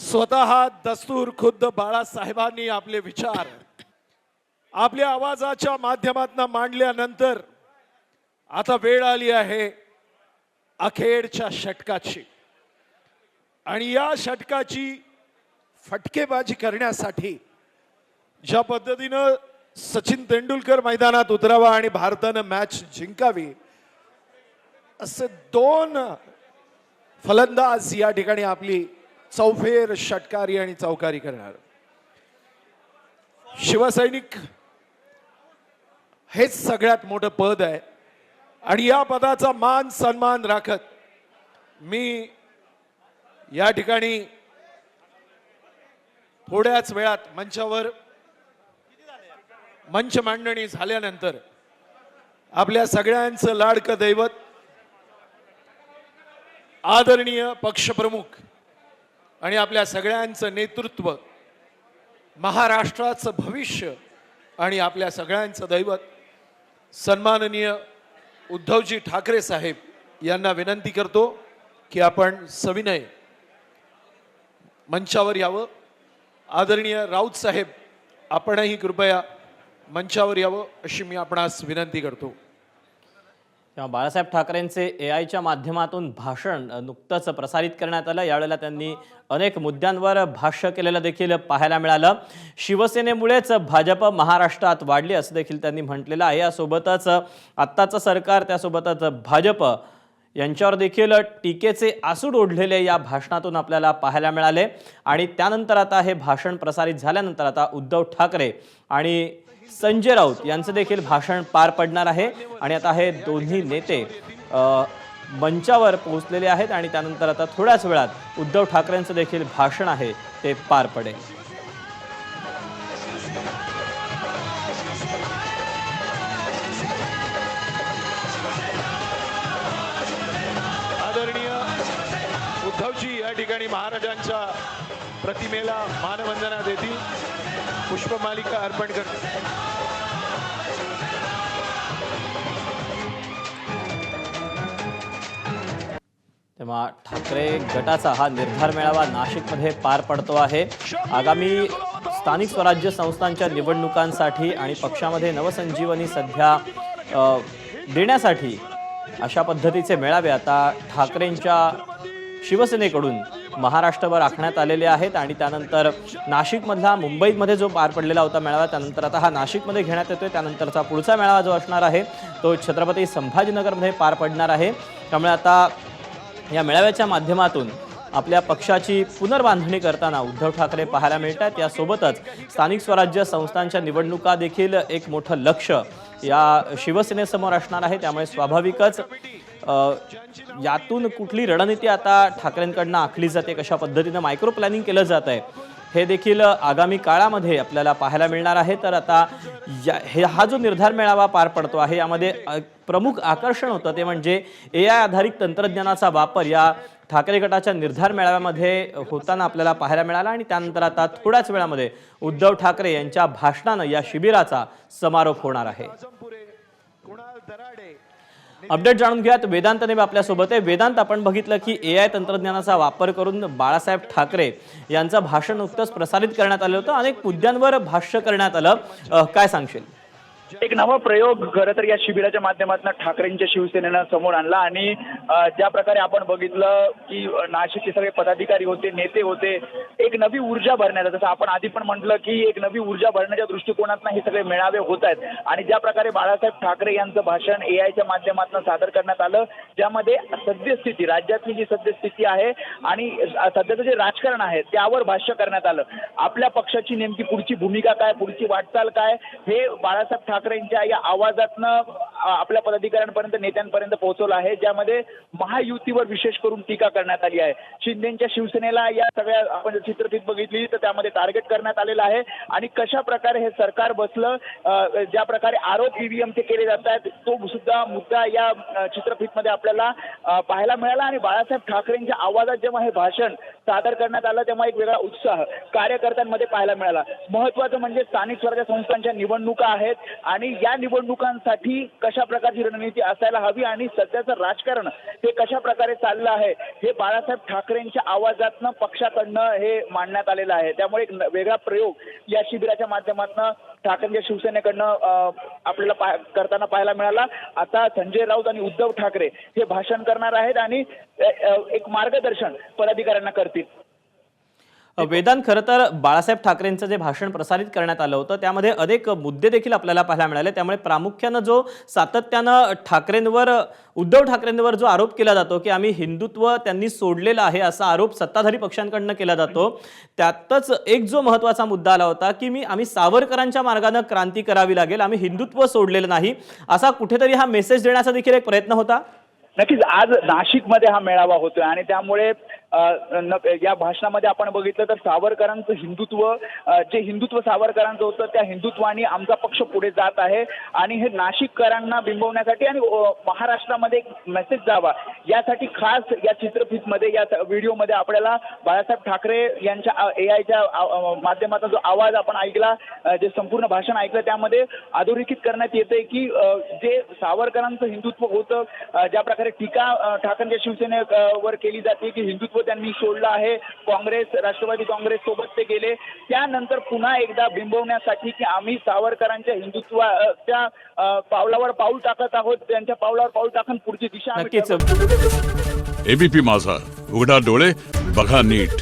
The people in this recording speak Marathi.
स्वतः दस्तूर खुद्द बाळासाहेबांनी आपले विचार आपल्या आवाजाच्या माध्यमातून मांडल्यानंतर आता वेळ आली आहे अखेरच्या षटकाची आणि या षटकाची फटकेबाजी करण्यासाठी ज्या पद्धतीने सचिन तेंडुलकर मैदानात उतरावा आणि भारताने मॅच जिंकावी असे दोन फलंदाज या ठिकाणी आपली चौफेर षटकारी आणि चौकारी करणार शिवसैनिक हेच सगळ्यात मोठं पद आहे आणि या पदाचा मान सन्मान राखत मी या ठिकाणी थोड्याच वेळात मंच मांडणी झाल्यानंतर आपल्या सगळ्यांचं लाडकं दैवत आदरणीय पक्षप्रमुख आणि आपल्या सगळ्यांचं नेतृत्व महाराष्ट्राचं भविष्य आणि आपल्या सगळ्यांचं दैवत सन्माननीय उद्धवजी ठाकरे साहेब यांना विनंती करतो की आपण सविनय मंचावर यावं। आदरणीय राऊत साहेब आपणही कृपया मंचावर यावं अशी मी आपणास विनंती करतो। तेव्हा बाळासाहेब ठाकरेंचे एआयच्या माध्यमातून भाषण नुकतंच प्रसारित करण्यात आलं। यावेळेला त्यांनी अनेक मुद्द्यांवर भाष्य केलेलं देखील पाहायला मिळालं। शिवसेनेमुळेच भाजप महाराष्ट्रात वाढली असं देखील त्यांनी म्हटलेलं आहे। यासोबतच आत्ताचं सरकार त्यासोबतच भाजप यांच्यावर देखील टीकेचे आसूड ओढलेले या भाषणातून आपल्याला पाहायला मिळाले। आणि त्यानंतर आता हे भाषण प्रसारित झाल्यानंतर आता उद्धव ठाकरे आणि संजय राऊत यांचे देखील भाषण पार पडणार आहे आणि आता हे दोन्ही नेते मंचावर पोहोचलेले आहेत आणि त्यानंतर आता थोड्याच वेळात उद्धव ठाकरेंचं देखील भाषण आहे ते पार पडेल। आदरणीय उद्धवजी या ठिकाणी महाराजांच्या प्रतिमेला मानवंदना देतील, पुष्पमालिका अर्पण करतील। तेव्हा ठाकरे गटाचा हा निर्धार मेळावा नाशिकमध्ये पार पडतो आहे। आगामी स्थानिक स्वराज्य संस्थांच्या निवडणुकांसाठी आणि पक्षामध्ये नवसंजीवनी सध्या देण्यासाठी अशा पद्धतीचे मेळावे आता ठाकरेंच्या शिवसेनेकडून महाराष्ट्रभर आखण्यात आलेले आहेत आणि त्यानंतर नाशिकमधला मुंबईमध्ये जो पार पडलेला होता मेळावा त्यानंतर आता हा नाशिकमध्ये घेण्यात येतोय। त्यानंतरचा पुढचा मेळावा जो असणार आहे तो छत्रपती संभाजीनगरमध्ये पार पडणार आहे। त्यामुळे आता या मेळाव्याच्या माध्यमातून आपल्या पक्षाची पुनर्बांधणी करताना उद्धव ठाकरे पाहायला मिळतात। यासोबतच स्थानिक स्वराज्य संस्थांच्या निवडणुका देखील एक मोठं लक्ष या शिवसेनेसमोर असणार आहे। त्यामुळे स्वाभाविकच यातून कुठली रणनीती आता ठाकरेंकडून आखली जाते, कशा पद्धतीने मायक्रो प्लॅनिंग केलं जात आहे हे देखील आगामी काळामध्ये आपल्याला पाहायला मिळणार आहे। तर आता हा जो निर्धार मेळावा पार पडतो आहे यामध्ये प्रमुख आकर्षण होतं ते म्हणजे एआय आधारित तंत्रज्ञानाचा वापर या ठाकरे गटाच्या निर्धार मेळाव्यामध्ये होताना आपल्याला पाहायला मिळाला आणि त्यानंतर आता थोड्याच वेळामध्ये उद्धव ठाकरे यांच्या भाषणानं या शिबिराचा समारोप होणार आहे। अपडेट जाणून घ्यात वेदांत नेब आपल्या सोबत आहे। वेदांत, आपण बघितलं की एआय तंत्रज्ञानाचा वापर करून बाळासाहेब ठाकरे यांचं भाषण नुकतंच प्रसारित करण्यात आलं होतं, अनेक मुद्द्यांवर भाष्य करण्यात आलं, काय सांगशील? एक नवा प्रयोग खरं तर या शिबिराच्या माध्यमातून ठाकरेंच्या शिवसेनेनं समोर आणला आणि ज्या प्रकारे आपण बघितलं की नाशिकचे सगळे पदाधिकारी होते, नेते होते, एक नवी ऊर्जा भरण्याचा, जसं आपण आधी पण म्हटलं की एक नवी ऊर्जा भरण्याच्या दृष्टिकोनातून हे सगळे मेळावे होत आहेत आणि ज्या प्रकारे बाळासाहेब ठाकरे यांचं भाषण एआयच्या माध्यमातून सादर करण्यात आलं, ज्यामध्ये सद्यस्थिती, राज्यातली जी सद्यस्थिती आहे आणि सध्याचं जे राजकारण आहे त्यावर भाष्य करण्यात आलं। आपल्या पक्षाची नेमकी पुढची भूमिका काय, पुढची वाटचाल काय, हे बाळासाहेब ठाकरेंच्या या आवाजातनं आपल्या पदाधिकाऱ्यांपर्यंत, नेत्यांपर्यंत पोहोचवलं आहे, ज्यामध्ये महायुतीवर विशेष करून टीका करण्यात आली आहे। शिंदेच्या शिवसेनेला या सगळ्या आपण चित्रफित बघितली तर त्यामध्ये टार्गेट करण्यात आलेलं आहे आणि कशा प्रकारे हे सरकार बसलं, ज्या प्रकारे आरोप ईव्हीएमचे केले जात आहेत तो सुद्धा मुद्दा या चित्रफितमध्ये आपल्याला पाहायला मिळाला आणि बाळासाहेब ठाकरेंच्या आवाजात जेव्हा हे भाषण सादर करण्यात आलं तेव्हा एक वेगळा उत्साह कार्यकर्त्यांमध्ये पाहायला मिळाला। महत्त्वाचं म्हणजे स्थानिक स्वराज्य संस्थांच्या निवडणुका आहेत आणि या निवडणुकांसाठी कशा प्रकारची रणनीती असायला हवी आणि सध्याचं राजकारण हे कशा प्रकारे चाललं आहे हे बाळासाहेब ठाकरेंच्या आवाजातनं पक्षाकडनं हे मांडण्यात आलेलं आहे. त्यामुळे एक वेगळा प्रयोग या शिबिराच्या माध्यमातून ठाकरेंच्या शिवसेनेकडनं आपल्याला करताना पाहायला मिळाला. आता संजय राऊत आणि उद्धव ठाकरे हे भाषण करणार आहेत आणि एक मार्गदर्शन पदाधिकाऱ्यांना करतील. वेदांत, खरं तर बाळासाहेब ठाकरेंचं जे भाषण प्रसारित करण्यात आलं होतं त्यामध्ये अनेक मुद्दे देखील आपल्याला पाहायला मिळाले. त्यामुळे प्रामुख्यानं जो सातत्यानं उद्धव ठाकरेंवर जो आरोप केला जातो की आम्ही हिंदुत्व त्यांनी सोडलेलं आहे असा आरोप सत्ताधारी पक्षांकडनं केला जातो, त्यातच एक जो महत्त्वाचा मुद्दा आला होता की आम्ही सावरकरांच्या मार्गाने क्रांती करावी लागेल, आम्ही हिंदुत्व सोडलेलं नाही, असा कुठेतरी हा मेसेज देण्याचा देखील एक प्रयत्न होता. नक्कीच आज नाशिकमध्ये हा मेळावा होतोय आणि त्यामुळे या भाषणामध्ये आपण बघितलं तर सावरकरांचं हिंदुत्व, जे हिंदुत्व सावरकरांचं होतं त्या हिंदुत्वाने आमचा पक्ष पुढे जात आहे आणि हे नाशिककरांना बिंबवण्यासाठी आणि महाराष्ट्रामध्ये एक मेसेज जावा यासाठी खास या चित्रफितमध्ये या व्हिडिओमध्ये आपल्याला बाळासाहेब ठाकरे यांच्या AIच्या माध्यमातून जो आवाज आपण ऐकला, जे संपूर्ण भाषण ऐकलं त्यामध्ये अधोरेखित करण्यात येते की जे सावरकरांचं हिंदुत्व होतं, ज्या प्रकारे टीका ठाकरेंच्या शिवसेनेवर केली जाते की हिंदुत्व त्यांनी सोडलं आहे, काँग्रेस राष्ट्रवादी काँग्रेस सोबत ते गेले, त्यानंतर पुन्हा एकदा बिंबवण्यासाठी की आम्ही सावरकरांच्या हिंदुत्वाच्या पावलावर पाऊल टाकत आहोत, त्यांच्या पावलावर पाऊल टाकून पुढची दिशा नक्कीच. ABP माझा, उघडा डोळे बघा नीट.